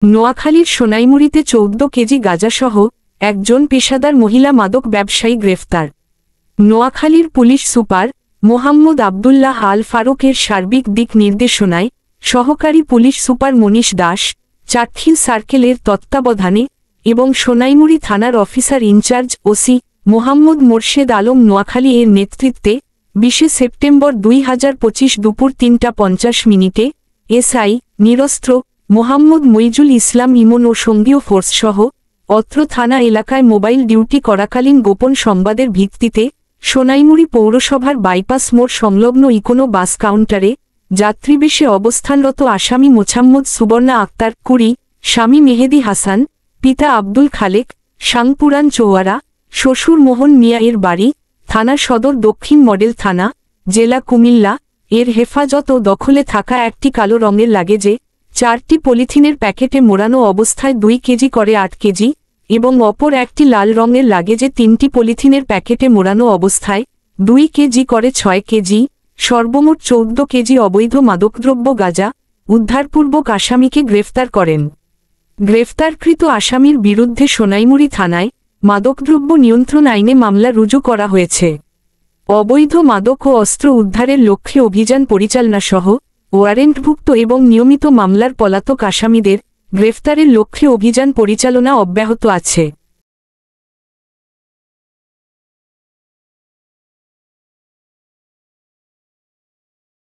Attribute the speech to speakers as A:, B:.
A: নোয়াখালীর সোনাইমুড়িতে 14 কেজি গাঁজাসহ একজন পেশাদার মহিলা মাদক ব্যবসায়ী গ্রেফতার। নোয়াখালীর পুলিশ সুপার মোহাম্মদ আবদুল্লাহ আল ফারুকের সার্বিক দিক নির্দেশনায় সহকারী পুলিশ সুপার মনীষ দাস, চাটখিল সার্কেলের তত্ত্বাবধানে এবং সোনাইমুড়ি থানার officer in charge OC Mohammad Morshed Alam Noakhali এর নেতৃত্বে 20 সেপ্টেম্বর 2025 দুপুর 3:50 এসআই নিরস্ত্র মোহাম্মদ মইজুল ইসলাম ইমন ও সঙ্গীয় ফোর্সসহ অত্র থানা এলাকায় মোবাইল ডিউটি করাকালীন গোপন সংবাদের ভিত্তিতে সোনাইমুড়ি পৌরসভার বাইপাস মোড় সংলগ্ন ইকোনো বাস কাউন্টারে যাত্রীবেশে অবস্থানরত আসামি মোছাম্মদ সুবর্ণা আক্তার 20, স্বামী মেহেদি হাসান, পিতা আব্দুল খালেক, সাংপুরান চৌয়ারা, শ্বশুর মোহন মিয়া এর বাড়ি, থানা সদর দক্ষিণ মডেল থানা, জেলা কুমিল্লা এর হেফাজত ও দখলে থাকা একটি কালো রঙের লাগেজে 4টি পলিথিনের প্যাকেটে মোড়ানো অবস্থায় 2 কেজি করে 8 কেজি এবং অপর একটি লাল রঙের লাগেজে 3টি পলিথিনের প্যাকেটে মোড়ানো অবস্থায় 2 কেজি করে 6 কেজি সর্বমোট 14 কেজি অবৈধ মাদকদ্রব্য গাঁজা উদ্ধারপূর্বক আসামিকে গ্রেফতার করেন। গ্রেফতারকৃত আসামির বিরুদ্ধে সোনাইমুড়ি থানায় মাদকদ্রব্য নিয়ন্ত্রণ আইনে মামলা রুজু করা হয়েছে। অবৈধ মাদক ও অস্ত্র উদ্ধারের লক্ষ্যে অভিযান পরিচালনাসহ ওয়ারেন্টভুক্ত এবং নিয়মিত মামলার পলাতক আসামিদের গ্রেফতারের লক্ষ্যে অভিযান পরিচালনা অব্যাহত আছে।